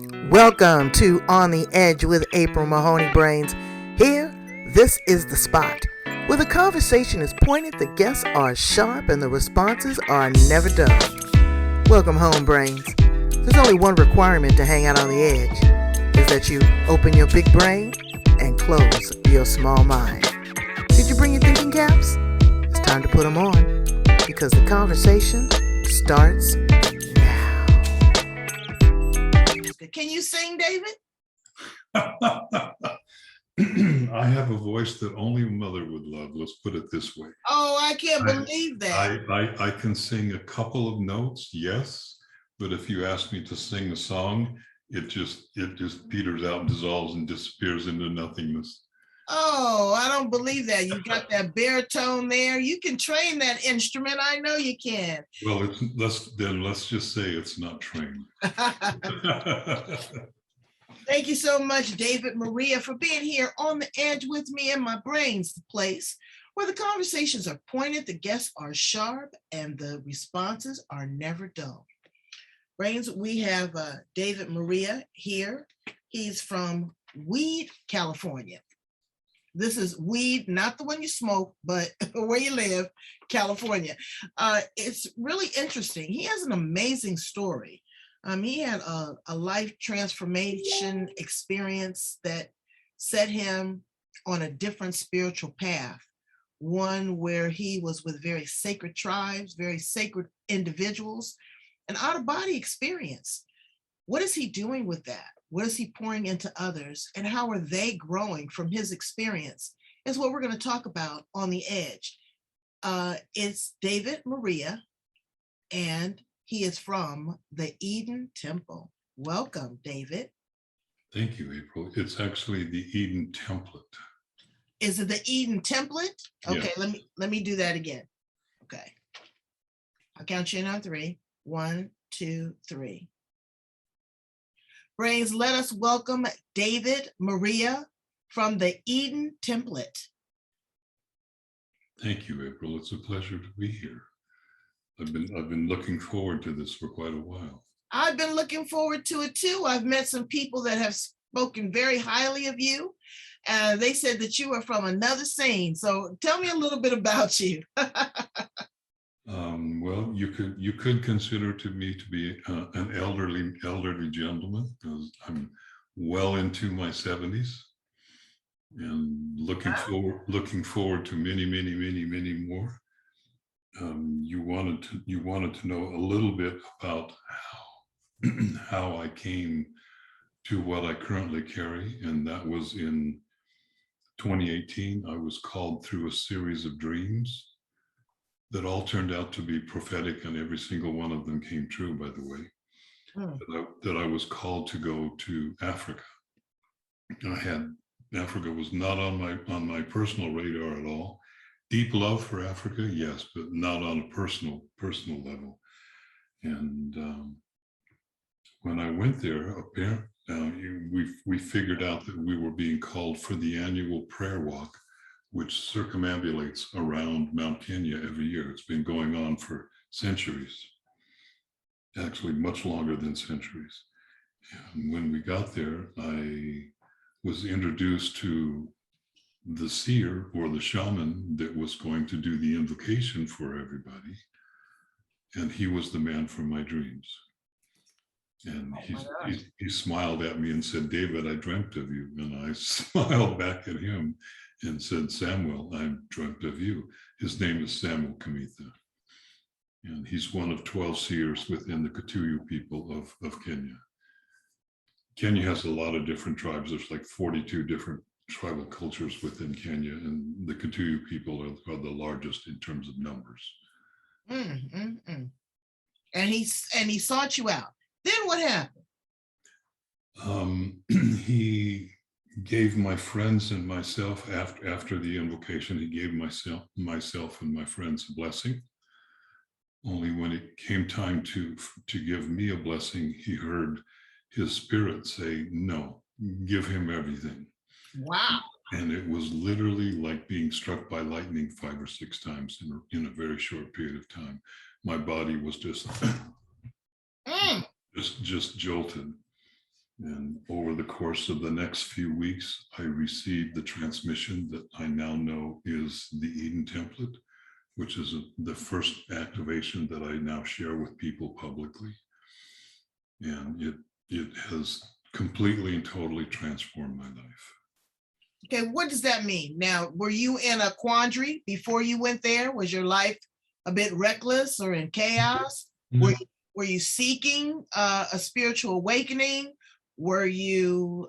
Welcome to On the Edge with April Mahoney Brains. Here, this is the spot where the conversation is pointed, the guests are sharp, and the responses are never dull. Welcome home, Brains. There's only one requirement to hang out on the edge, is that you open your big brain and close your small mind. Did you bring your thinking caps? It's time to put them on, because the conversation starts now. Can you sing, David? I have a voice that only a mother would love. Let's put it this way. Oh, I can't believe that. I can sing a couple of notes, yes, but if you ask me to sing a song, it just peters out and dissolves and disappears into nothingness. Oh, I don't believe that. You got that baritone there. You can train that instrument. I know you can. Well, let's just say it's not trained. Thank you so much, David Maria, for being here on the edge with me and my brains, the place where the conversations are pointed, the guests are sharp, and the responses are never dull. Brains, we have David Maria here. He's from Weed, California. This is Weed, not the one you smoke, but where you live, California. It's really interesting. He has an amazing story. He had a life transformation experience that set him on a different spiritual path, one where he was with very sacred tribes, very sacred individuals, an out-of-body experience. What is he doing with that? What is he pouring into others? And how are they growing from his experience? Is what we're going to talk about on the edge. It's David Maria, and he is from the Eden Temple. Welcome, David. Thank you, April. It's actually the Eden Template. Is it the Eden Template? Okay, Yes. let me do that again. Okay. I'll count you in on 3. 1, 2, 3. Brains, let us welcome David Maria from the Eden Template. Thank you, April. It's a pleasure to be here. I've been looking forward to this for quite a while. I've been looking forward to it too. I've met some people that have spoken very highly of you, and they said that you are from another scene. So tell me a little bit about you. Well, you could consider me to be an elderly gentleman, because I'm well into my 70s, and looking forward to many more. You wanted to know a little bit about how I came to what I currently carry, and that was in 2018. I was called through a series of dreams that all turned out to be prophetic, and every single one of them came true, by the way. That I was called to go to Africa. Africa was not on my personal radar at all. Deep love for Africa, yes, but not on a personal level. And when I went there, we figured out that we were being called for the annual prayer walk, which circumambulates around Mount Kenya every year. It's been going on for centuries, actually much longer than centuries. And when we got there, I was introduced to the seer, or the shaman, that was going to do the invocation for everybody. And he was the man from my dreams. And he smiled at me and said, "David, I dreamt of you." And I smiled back at him and said, "Samuel, I dreamt of you." His name is Samuel Kamitha. And he's one of 12 seers within the Kikuyu people of Kenya. Kenya has a lot of different tribes. There's like 42 different tribal cultures within Kenya, and the Kikuyu people are the largest in terms of numbers. And he sought you out. Then what happened? He gave my friends and myself, after the invocation, he gave myself and my friends a blessing. Only when it came time to give me a blessing, he heard his spirit say, "No, give him everything." Wow. And it was literally like being struck by lightning 5 or 6 times in a very short period of time. My body was just jolted. And over the course of the next few weeks, I received the transmission that I now know is the Eden template, which is the first activation that I now share with people publicly. And it has completely and totally transformed my life. Okay, what does that mean? Now, were you in a quandary before you went there? Was your life a bit reckless or in chaos? Mm-hmm. Were you seeking a spiritual awakening? Were you,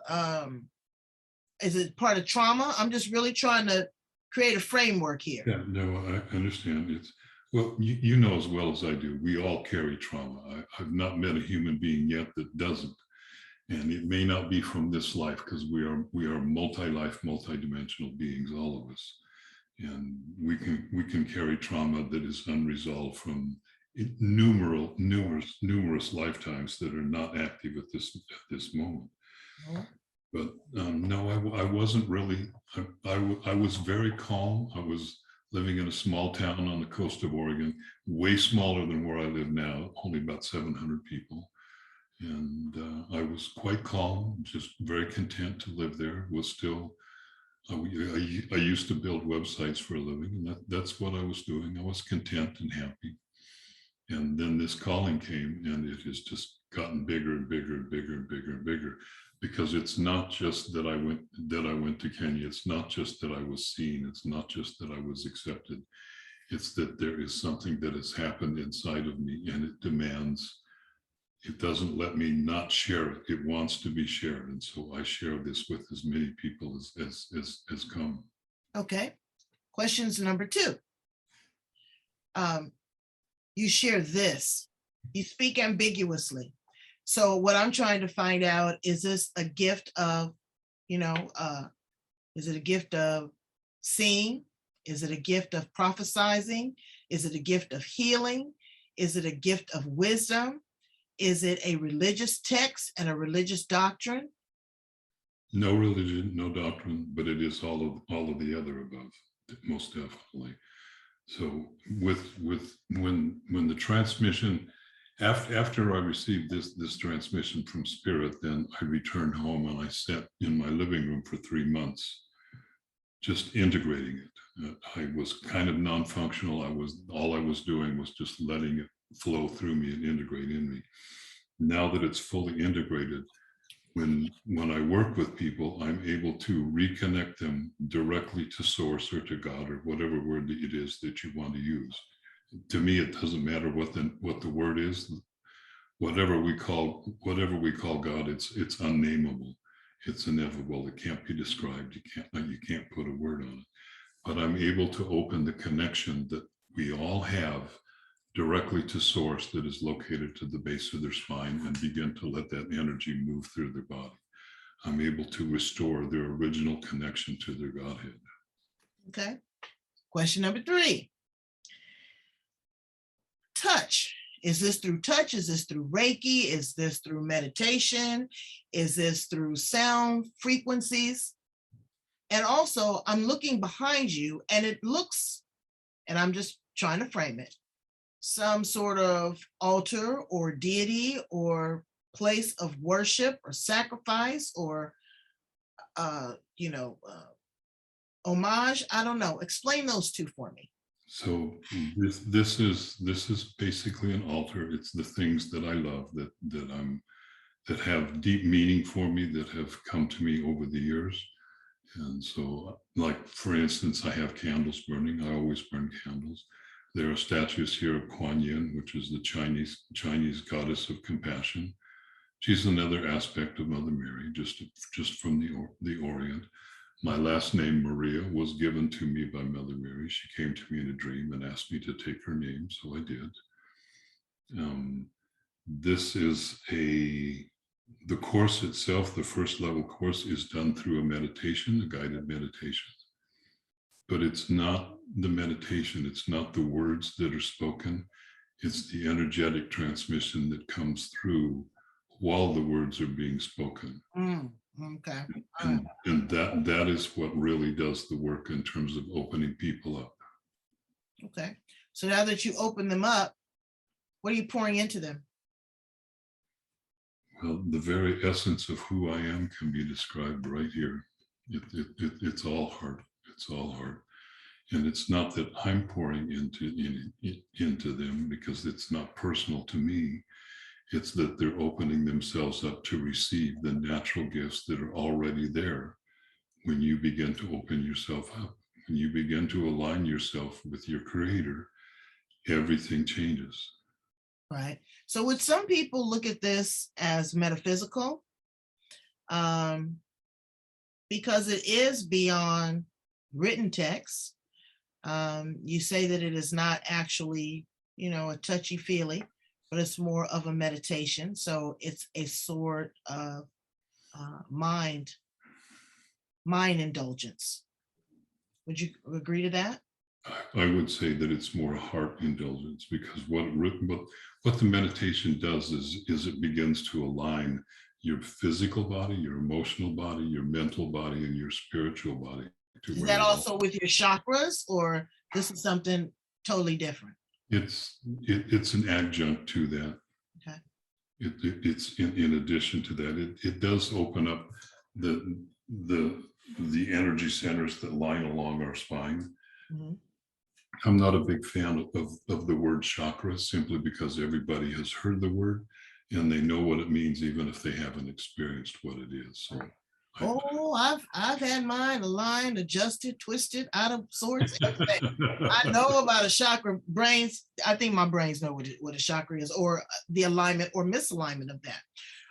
is it part of trauma? I'm just really trying to create a framework here. Yeah, no, I understand. It's, well, you know as well as I do, we all carry trauma. I've not met a human being yet that doesn't. And it may not be from this life, because we are multi-life, multi-dimensional beings, all of us. And we can carry trauma that is unresolved from numerous lifetimes that are not active at this moment. But no, I wasn't really. I was very calm. I was living in a small town on the coast of Oregon, way smaller than where I live now, only about 700 people. And I was quite calm, just very content to live there. Was still, I used to build websites for a living, and that's what I was doing. I was content and happy. And then this calling came, and it has just gotten bigger and bigger and bigger and bigger and bigger, because it's not just that I went to Kenya. It's not just that I was seen. It's not just that I was accepted. It's that there is something that has happened inside of me, and it demands. It doesn't let me not share it. It wants to be shared. And so I share this with as many people as come. Okay. Questions number 2. You share this. You speak ambiguously. So what I'm trying to find out, is this a gift of, is it a gift of seeing? Is it a gift of prophesizing? Is it a gift of healing? Is it a gift of wisdom? Is it a religious text and a religious doctrine? No religion, no doctrine, but it is all of the other above, most definitely. So when the transmission, after I received this transmission from Spirit, then I returned home and I sat in my living room for 3 months, just integrating it. I was kind of non-functional. All I was doing was just letting it flow through me and integrate in me. Now that it's fully integrated, when I work with people, I'm able to reconnect them directly to source or to God, or whatever word it is that you want to use. To me, it doesn't matter what the word is. Whatever we call God, it's unnameable. It's ineffable. It can't be described. You can't put a word on it. But I'm able to open the connection that we all have directly to source that is located to the base of their spine, and begin to let that energy move through their body. I'm able to restore their original connection to their Godhead. Okay. Question number 3. Touch. Is this through touch? Is this through Reiki? Is this through meditation? Is this through sound frequencies? And also, I'm looking behind you, and it looks, and I'm just trying to frame it, some sort of altar or deity or place of worship or sacrifice or, homage. I don't know. Explain those 2 for me. So this is basically an altar. It's the things that I love, that have deep meaning for me, that have come to me over the years. And so, like, for instance, I have candles burning. I always burn candles. There are statues here of Kuan Yin, which is the Chinese goddess of compassion. She's another aspect of Mother Mary, just from the Orient. My last name, Maria, was given to me by Mother Mary. She came to me in a dream and asked me to take her name, so I did. This is the course itself, the first level course, is done through a meditation, a guided meditation. But it's not the meditation, it's not the words that are spoken, it's the energetic transmission that comes through while the words are being spoken. Okay. And that is what really does the work in terms of opening people up. Okay. So now that you open them up, what are you pouring into them? Well, the very essence of who I am can be described right here. It's all heart. It's all heart. And it's not that I'm pouring into them, because it's not personal to me. It's that they're opening themselves up to receive the natural gifts that are already there. When you begin to open yourself up, when you begin to align yourself with your creator, everything changes. Right. So would some people look at this as metaphysical? Because it is beyond written text. You say that it is not actually, a touchy-feely, but it's more of a meditation. So it's a sort of mind indulgence. Would you agree to that? I would say that it's more heart indulgence, because what the meditation does is it begins to align your physical body, your emotional body, your mental body, and your spiritual body to Is where that you're all. also with your chakras, or this is something totally different? It's an adjunct to that. Okay. It's in addition to that. It does open up the the energy centers that line along our spine. Mm-hmm. I'm not a big fan of the word chakra, simply because everybody has heard the word and they know what it means, even if they haven't experienced what it is. So Oh, I've had mine aligned, adjusted, twisted, out of sorts, everything. I know about a chakra. Brains, I think my brains know what a chakra is, or the alignment or misalignment of that.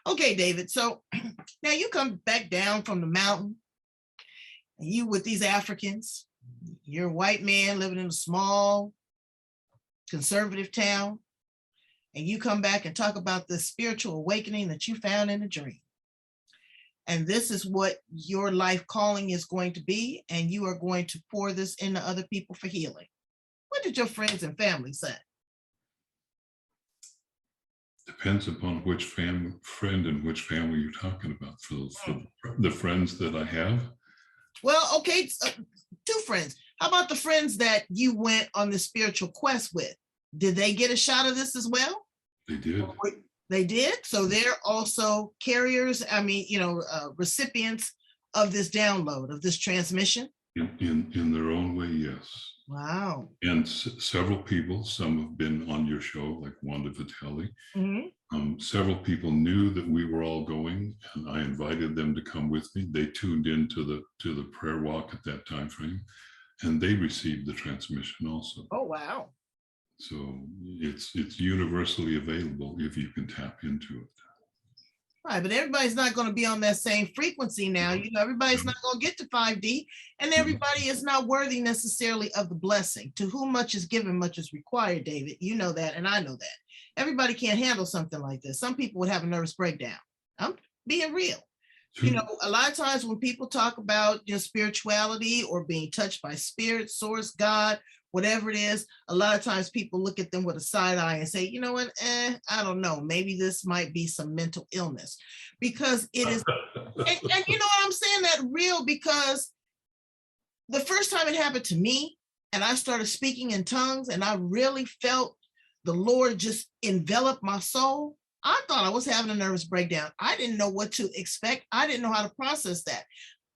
Okay, David. So now you come back down from the mountain, and you with these Africans. You're a white man living in a small conservative town, and you come back and talk about the spiritual awakening that you found in a dream. And this is what your life calling is going to be, and you are going to pour this into other people for healing. What did your friends and family say? depends upon which friend and which family you're talking about. For the friends that I have, Well, okay, two friends. How about the friends that you went on the spiritual quest with? Did they get a shot of this as well? they did. They did. So they're also carriers, recipients of this download, of this transmission. In their own way, yes. Wow. And several people, some have been on your show, like Wanda Vitelli. Mm-hmm. Several people knew that we were all going, and I invited them to come with me. They tuned in to the prayer walk at that time frame, and they received the transmission also. Oh, wow. So it's universally available if you can tap into it. Right, but everybody's not going to be on that same frequency now. Everybody's not going to get to 5D, and everybody is not worthy necessarily of the blessing. To whom much is given, much is required, David. You know that, and I know that. Everybody can't handle something like this. Some people would have a nervous breakdown. I'm being real. A lot of times when people talk about spirituality or being touched by spirit, source, God, whatever it is, a lot of times people look at them with a side eye and say, you know what, I don't know, maybe this might be some mental illness, because it is, and you know what I'm saying, that real, because the first time it happened to me and I started speaking in tongues and I really felt the Lord just envelop my soul, I thought I was having a nervous breakdown. I didn't know what to expect. I didn't know how to process that.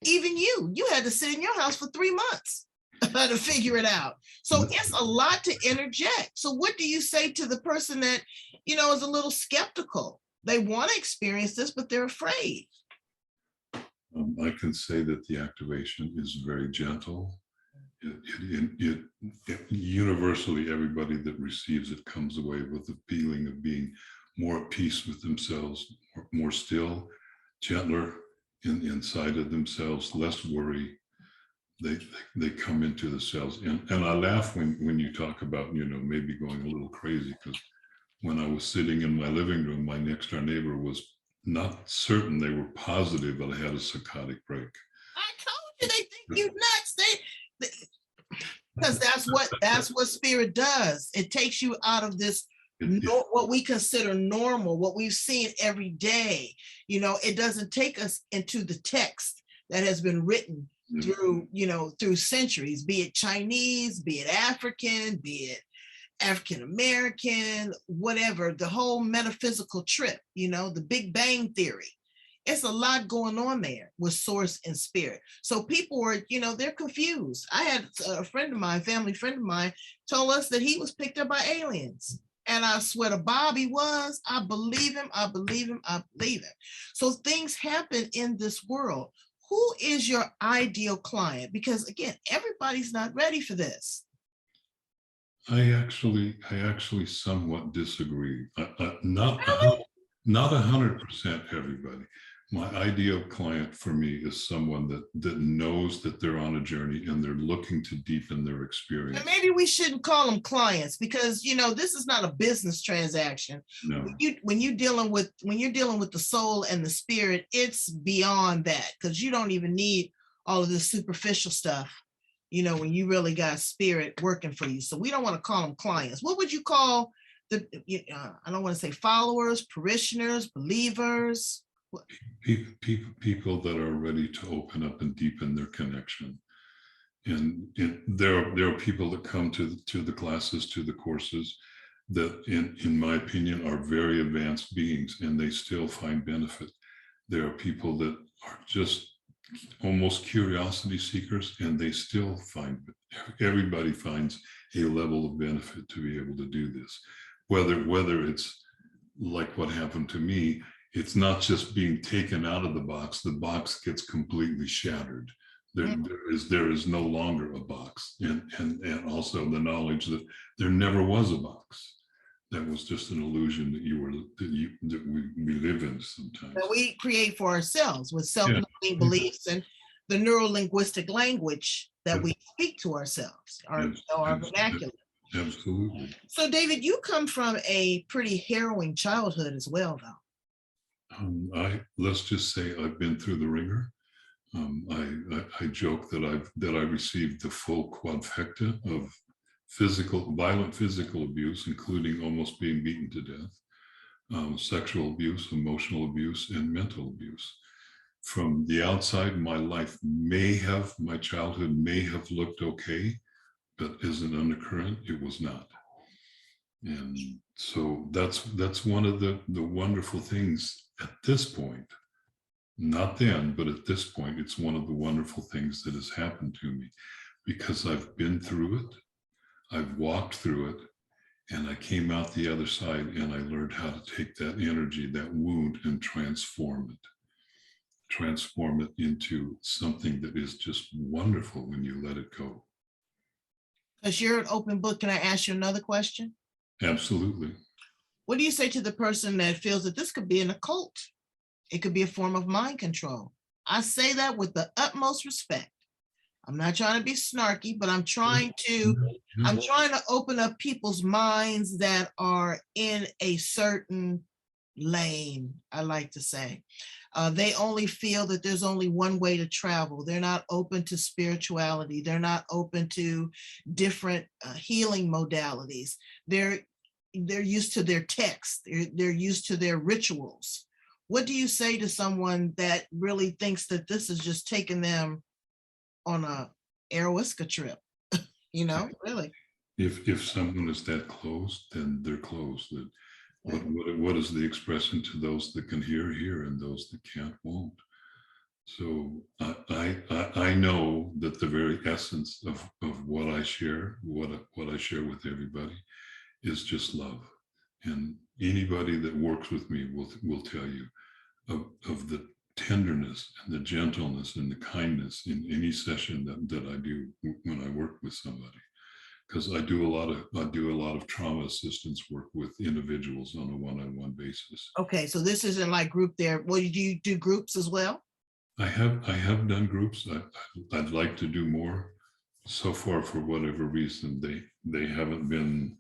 Even you had to sit in your house for 3 months to figure it out. So it's a lot to interject. So what do you say to the person that, is a little skeptical? They want to experience this, but they're afraid. I can say that the activation is very gentle. It universally, everybody that receives it comes away with the feeling of being more at peace with themselves, more still, gentler inside of themselves, less worry. They come into the cells, and I laugh when you talk about maybe going a little crazy, because when I was sitting in my living room, my next door neighbor was not certain, they were positive that I had a psychotic break. I told you, they think you nuts. Because that's what spirit does. It takes you out of this what we consider normal, what we've seen every day. It doesn't take us into the text that has been written through centuries, be it Chinese, be it African, be it African American, whatever, the whole metaphysical trip, the Big Bang Theory. It's a lot going on there with source and spirit. So people are, they're confused. I had a friend of mine, family friend of mine, told us that he was picked up by aliens. And I swear to Bob, he was. I believe him. I believe him. I believe him. So things happen in this world. Who is your ideal client? Because again, everybody's not ready for this. I actually somewhat disagree. Not 100% everybody. My ideal client for me is someone that knows that they're on a journey and they're looking to deepen their experience. And maybe we shouldn't call them clients because this is not a business transaction. No. When you're dealing with the soul and the spirit, it's beyond that, because you don't even need all of this superficial stuff. When you really got spirit working for you. So we don't want to call them clients. What would you call I don't want to say followers, parishioners, believers? People that are ready to open up and deepen their connection. And there are people that come to the classes, to the courses, that in my opinion are very advanced beings, and they still find benefit. There are people that are just almost curiosity seekers, and they still find, everybody finds a level of benefit to be able to do this. Whether it's like what happened to me, it's not just being taken out of the box gets completely shattered. There is no longer a box, and also the knowledge that there never was a box. That was just an illusion that we live in sometimes. That we create for ourselves with self-limiting beliefs and the neuro-linguistic language that we speak to ourselves, our vernacular. Absolutely. So, David, you come from a pretty harrowing childhood as well, though. Let's just say I've been through the ringer. I joke that I received the full quadfecta of violent physical abuse, including almost being beaten to death, sexual abuse, emotional abuse, and mental abuse. From the outside, my childhood may have looked okay, but as an undercurrent, it was not. And so that's one of the wonderful things at this point. Not then, but at this point, it's one of the wonderful things that has happened to me, because I've been through it. I've walked through it, and I came out the other side, and I learned how to take that energy, that wound, and transform it into something that is just wonderful when you let it go. Because you're an open book, can I ask you another question? Absolutely. What do you say to the person that feels that this could be an occult? It could be a form of mind control. I say that with the utmost respect. I'm not trying to be snarky, but I'm trying to open up people's minds that are in a certain lane, I like to say. They only feel that there's only one way to travel. They're not open to spirituality. They're not open to different healing modalities. They're used to their texts. They're used to their rituals. What do you say to someone that really thinks that this is just taking them on a ayahuasca trip? Really. If someone is that close, then they're close. What is the expression to those that can hear, and those that can't, won't. So I know that the very essence of what I share, what I share with everybody, is just love. And anybody that works with me will tell you of the tenderness and the gentleness and the kindness in any session that I do when I work with somebody. Because I do a lot of trauma assistance work with individuals on a one-on-one basis. Okay, so this isn't like group there. Well, do you do groups as well? I have done groups. I'd like to do more. So far, for whatever reason, they haven't been,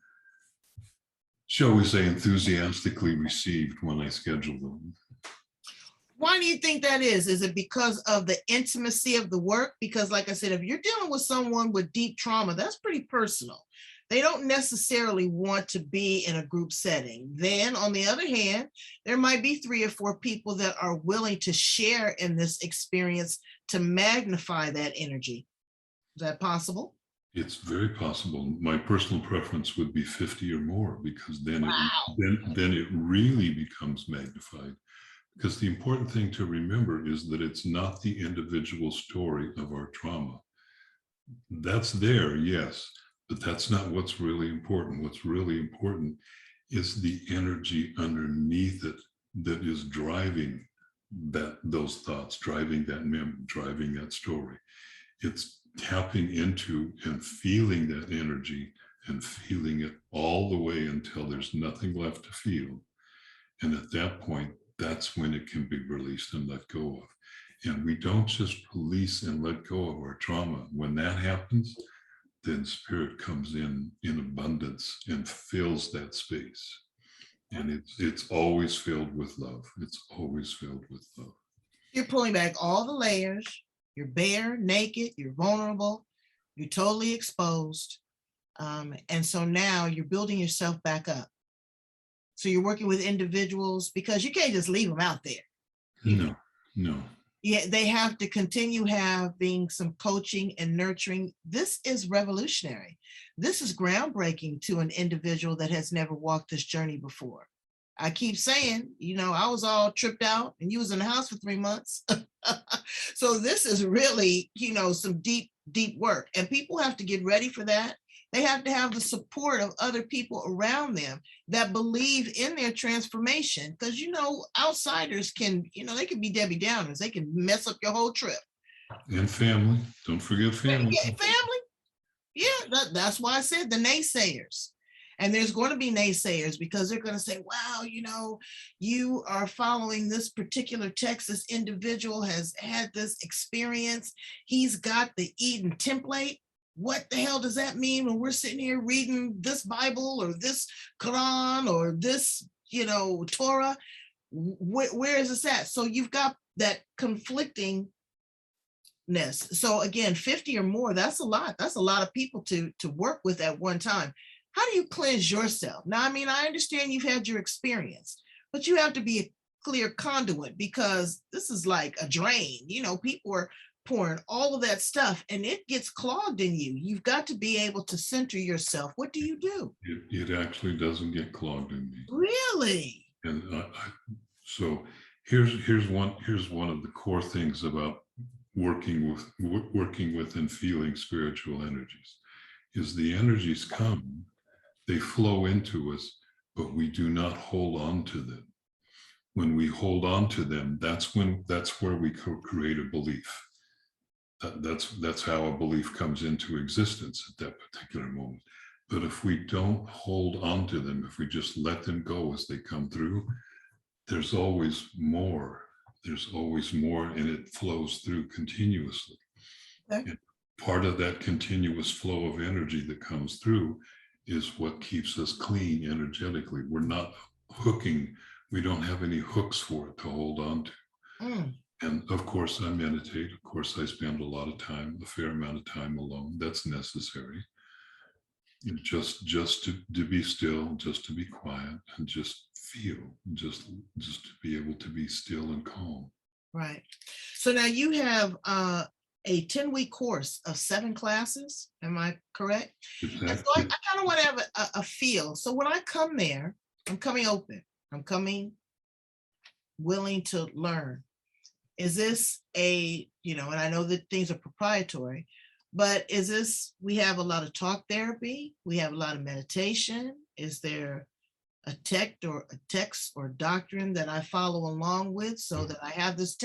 shall we say, enthusiastically received when I schedule them. Why do you think that is? Is it because of the intimacy of the work? Because like I said, if you're dealing with someone with deep trauma, that's pretty personal. They don't necessarily want to be in a group setting. Then on the other hand, there might be 3 or 4 people that are willing to share in this experience to magnify that energy. Is that possible? It's very possible. My personal preference would be 50 or more, because Wow. then it really becomes magnified. Because the important thing to remember is that it's not the individual story of our trauma. That's there, yes, but that's not what's really important. What's really important is the energy underneath it that is driving those thoughts, driving that memory, driving that story. It's tapping into and feeling that energy and feeling it all the way until there's nothing left to feel. And at that point, that's when it can be released and let go of. And we don't just release and let go of our trauma. When that happens, then spirit comes in abundance and fills that space. And it's always filled with love. It's always filled with love. You're pulling back all the layers. You're bare, naked, you're vulnerable, you're totally exposed. And so now you're building yourself back up. So you're working with individuals because you can't just leave them out there. No, no. Yeah, they have to continue having some coaching and nurturing. This is revolutionary. This is groundbreaking to an individual that has never walked this journey before. I keep saying, I was all tripped out and you was in the house for 3 months. So this is really, some deep, deep work. And people have to get ready for that. They have to have the support of other people around them that believe in their transformation. Because, outsiders can, they can be Debbie Downers. They can mess up your whole trip. And family. Don't forget family. Yeah, family. Yeah, that's why I said the naysayers. And there's going to be naysayers because they're going to say, wow, you are following this particular text. This individual has had this experience. He's got the Eden template. What the hell does that mean when we're sitting here reading this Bible or this Quran or this, Torah? Where is this at? So you've got that conflicting. So again, 50 or more, that's a lot. That's a lot of people to work with at one time. How do you cleanse yourself? Now, I understand you've had your experience, but you have to be a clear conduit because this is like a drain. People are pouring all of that stuff and it gets clogged in you. You've got to be able to center yourself. What do you do? It actually doesn't get clogged in me. Really? And so here's one of the core things about working with and feeling spiritual energies is the energies come, they flow into us, but we do not hold on to them. When we hold on to them, that's where we create a belief. That's how a belief comes into existence at that particular moment. But if we don't hold on to them, if we just let them go as they come through, there's always more. There's always more, and it flows through continuously. Okay. And part of that continuous flow of energy that comes through is what keeps us clean energetically. We're not hooking. We don't have any hooks for it to hold on to. Mm. And of course, I meditate. Of course, I spend a fair amount of time alone. That's necessary. Just to be still, just to be quiet, and just feel, just to be able to be still and calm. Right. So now you have a 10-week course of 7 classes. Am I correct? Exactly. And so I kind of want to have a feel. So when I come there, I'm coming open. I'm coming willing to learn. Is this and I know that things are proprietary, but is this, we have a lot of talk therapy, we have a lot of meditation. Is there a text or doctrine that I follow along with so that I have this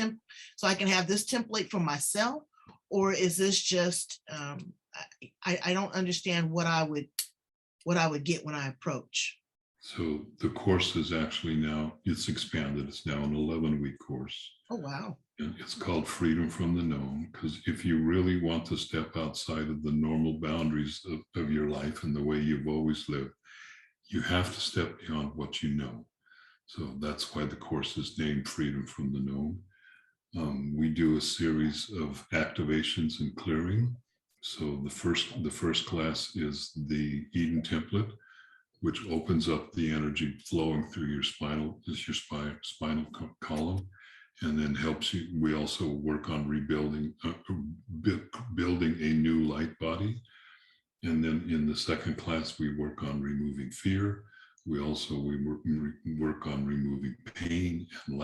so I can have this template for myself? Or is this just, I don't understand what I would get when I approach. So the course is actually it's expanded. It's now an 11-week course. Oh, wow. And it's called Freedom from the Known, because if you really want to step outside of the normal boundaries of your life and the way you've always lived, you have to step beyond what you know. So that's why the course is named Freedom from the Known. We do a series of activations and clearing. So the first class is the Eden template, which opens up the energy flowing through your spinal column, and then helps you. We also work on rebuilding, building a new light body. And then in the second class, we work on removing fear. We work on removing pain and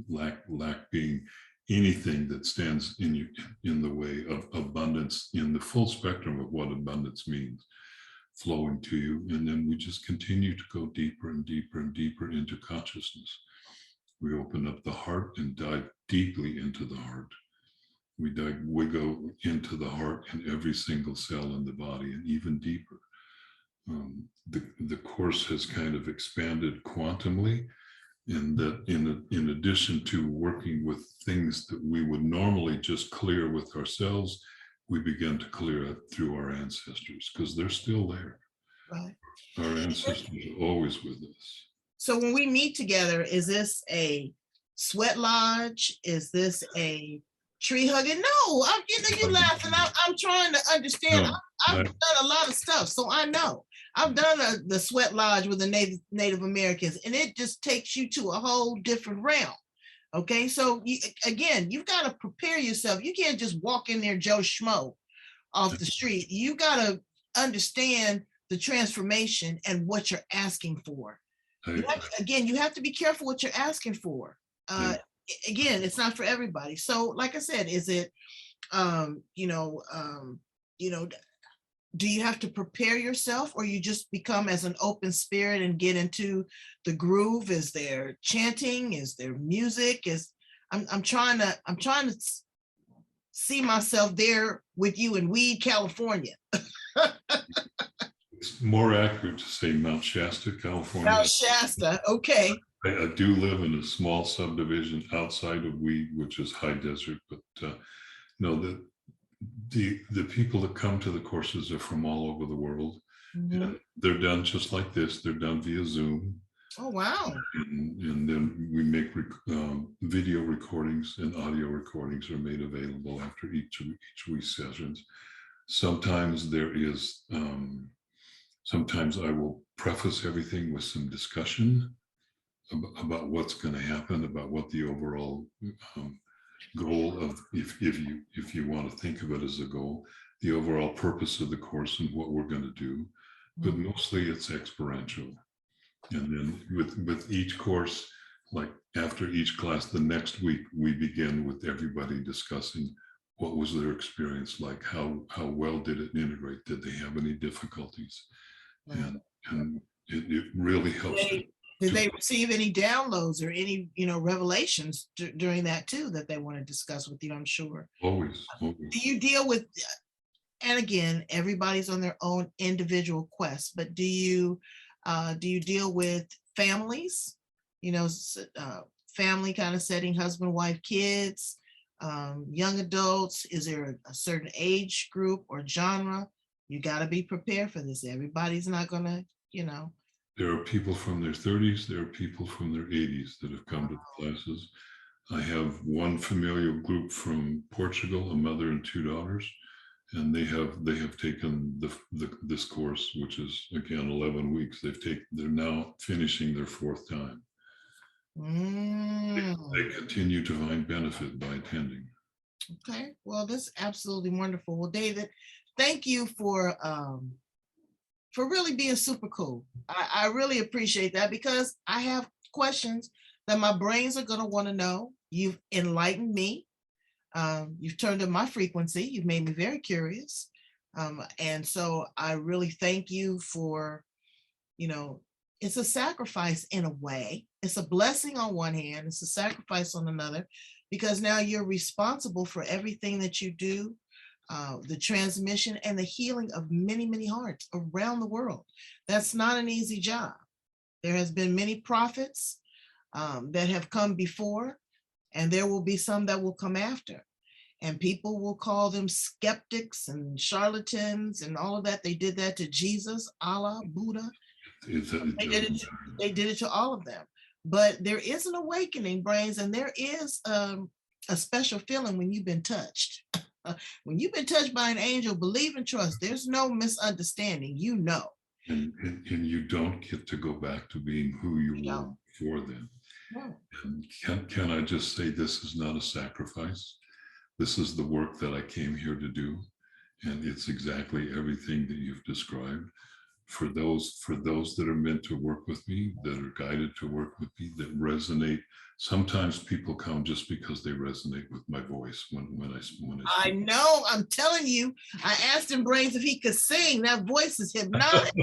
lack being anything that stands in the way of abundance in the full spectrum of what abundance means flowing to you. And then we just continue to go deeper and deeper and deeper into consciousness. We open up the heart and dive deeply into the heart. We go into the heart and every single cell in the body and even deeper. The course has kind of expanded quantumly, in that in addition to working with things that we would normally just clear with ourselves, we begin to clear it through our ancestors, because they're still there. Right. Our ancestors are always with us. So when we meet together, is this a sweat lodge? Is this a tree hugging? No, you're laughing. I'm trying to understand. No, I've done a lot of stuff, so I know. I've done the sweat lodge with the Native Americans, and it just takes you to a whole different realm. Okay, so again, you've got to prepare yourself. You can't just walk in there, Joe Schmo, off the street. You got to understand the transformation and what you're asking for. You have to be careful what you're asking for. Again, it's not for everybody. So, like I said, is it, do you have to prepare yourself, or you just become as an open spirit and get into the groove? Is there chanting? Is there music? I'm trying to see myself there with you in Weed, California. It's more accurate to say Mount Shasta, California. Mount Shasta, okay. I do live in a small subdivision outside of Weed, which is high desert, but no, the people that come to the courses are from all over the world. Mm-hmm. And they're done just like this. They're done via Zoom. Oh, wow. And then we make video recordings, and audio recordings are made available after each week sessions. Sometimes there is, sometimes I will preface everything with some discussion about what's going to happen, about what the overall goal of, if you want to think of it as a goal, the overall purpose of the course and what we're going to do. But mostly it's experiential. And then with each course, like after each class, the next week, we begin with everybody discussing what was their experience like, how well did it integrate, did they have any difficulties? And it really helps. Did they receive any downloads or any, revelations during that too, that they want to discuss with you? I'm sure. Always. Do you deal with, and again, everybody's on their own individual quest, but do you deal with families, family kind of setting, husband, wife, kids, young adults? Is there a certain age group or genre? You got to be prepared for this. Everybody's not going to, There are people from their 30s. There are people from their 80s that have come to the classes. I have one familial group from Portugal, a mother and two daughters, and they have taken this course, which is again 11 weeks. They're now finishing their fourth time. They continue to find benefit by attending. Okay, well, that's absolutely wonderful. Well, David, thank you for really being super cool. I really appreciate that, because I have questions that my brains are going to want to know. You've enlightened me. You've turned up my frequency. You've made me very curious. And so I really thank you for, it's a sacrifice in a way. It's a blessing on one hand. It's a sacrifice on another, because now you're responsible for everything that you do. The transmission and the healing of many, many hearts around the world. That's not an easy job. There has been many prophets that have come before, and there will be some that will come after. And people will call them skeptics and charlatans and all of that. They did that to Jesus, Allah, Buddha. They did it to all of them. But there is an awakening, brains, and there is a special feeling when you've been touched. When you've been touched by an angel, believe and trust. There's no misunderstanding, And you don't get to go back to being who you were before then. No. And can I just say, this is not a sacrifice. This is the work that I came here to do. And it's exactly everything that you've described. For those that are meant to work with me, that are guided to work with me, that resonate. Sometimes people come just because they resonate with my voice when I I speak. know, I'm telling you. I asked him, Brains, if he could sing. That voice is hypnotic.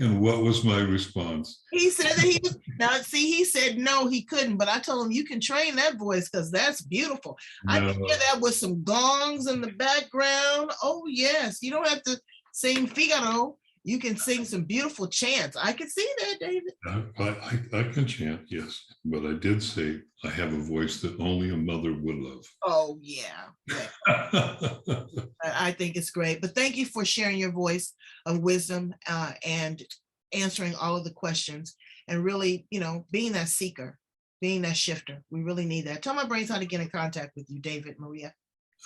And what was my response? He said that he was, now see, he said no, he couldn't, but I told him you can train that voice because that's beautiful. I No. can hear that with some gongs in the background. Oh yes, you don't have to sing Figaro. You can sing some beautiful chants. I can see that, David. I can chant, yes, but I did say I have a voice that only a mother would love. Oh yeah, I think it's great. But thank you for sharing your voice of wisdom and answering all of the questions and really, being that seeker, being that shifter. We really need that. Tell my brains how to get in contact with you, David, Maria.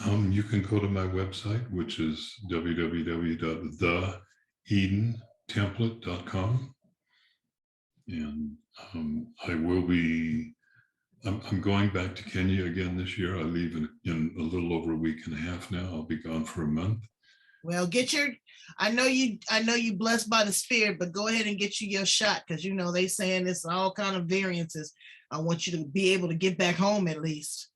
You can go to my website, which is www.theedentemplate.com. And I will be, I'm going back to Kenya again this year. I leave in a little over a week and a half now. I'll be gone for a month. Well, I know you blessed by the spirit, but go ahead and get you your shot because they saying it's all kind of variances. I want you to be able to get back home at least.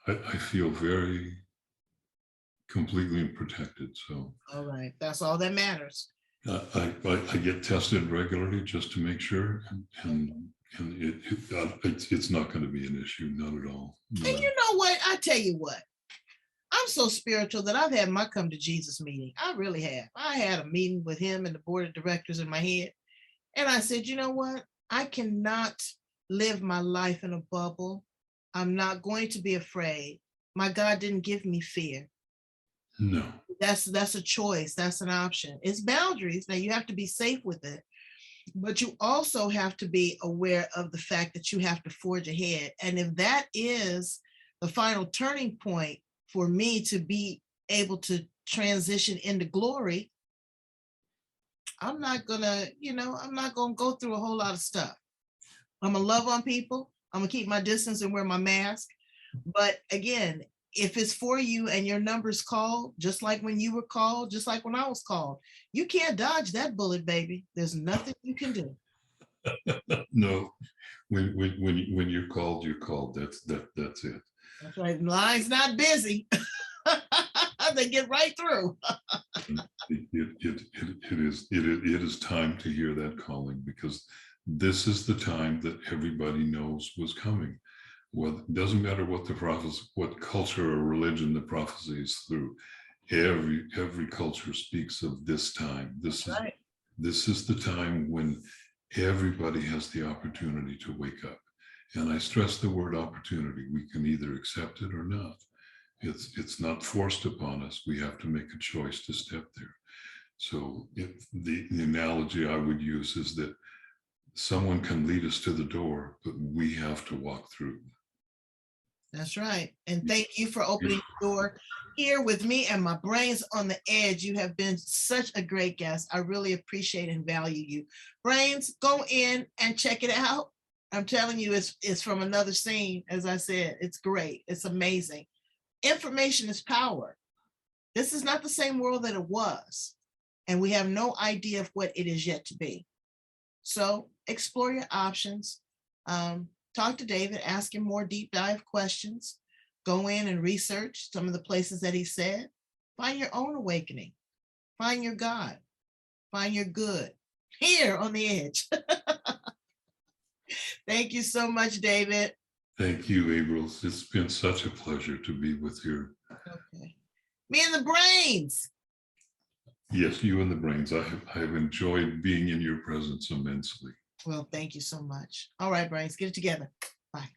I feel very completely protected. So all right, that's all that matters. I get tested regularly just to make sure, and it's not going to be an issue, not at all. And you know what? I tell you what, I'm so spiritual that I've had my come to Jesus meeting. I really have. I had a meeting with him and the board of directors in my head, and I said, you know what? I cannot live my life in a bubble. I'm not going to be afraid. My God didn't give me fear. No. That's a choice. That's an option. It's boundaries. Now you have to be safe with it, but you also have to be aware of the fact that you have to forge ahead. And if that is the final turning point for me to be able to transition into glory, I'm not gonna go through a whole lot of stuff. I'm gonna love on people. I'm gonna keep my distance and wear my mask. But again, if it's for you and your number's called, just like when you were called, just like when I was called, you can't dodge that bullet, baby. There's nothing you can do. No, when you're called, you're called. That's it. That's right. Line's not busy. They get right through. It is time to hear that calling, because this is the time that everybody knows was coming. Well, it doesn't matter what the prophecy, what culture or religion the prophecy is through. Every culture speaks of this time. This is the time when everybody has the opportunity to wake up. And I stress the word opportunity. We can either accept it or not. It's not forced upon us. We have to make a choice to step there. So the analogy I would use is that someone can lead us to the door, but we have to walk through. That's right. And thank you for opening the door here with me and my brains on the edge. You have been such a great guest. I really appreciate and value you. Brains, go in and check it out. I'm telling you, it's from another scene. As I said, it's great. It's amazing. Information is power. This is not the same world that it was. And we have no idea of what it is yet to be. So explore your options. Talk to David, ask him more deep dive questions, go in and research some of the places that he said, find your own awakening, find your God, find your good here on the edge. Thank you so much, David. Thank you, April. It's been such a pleasure to be with you. Okay. Me and the brains. Yes, you and the brains. I have enjoyed being in your presence immensely. Well, thank you so much. All right, brains, get it together. Bye.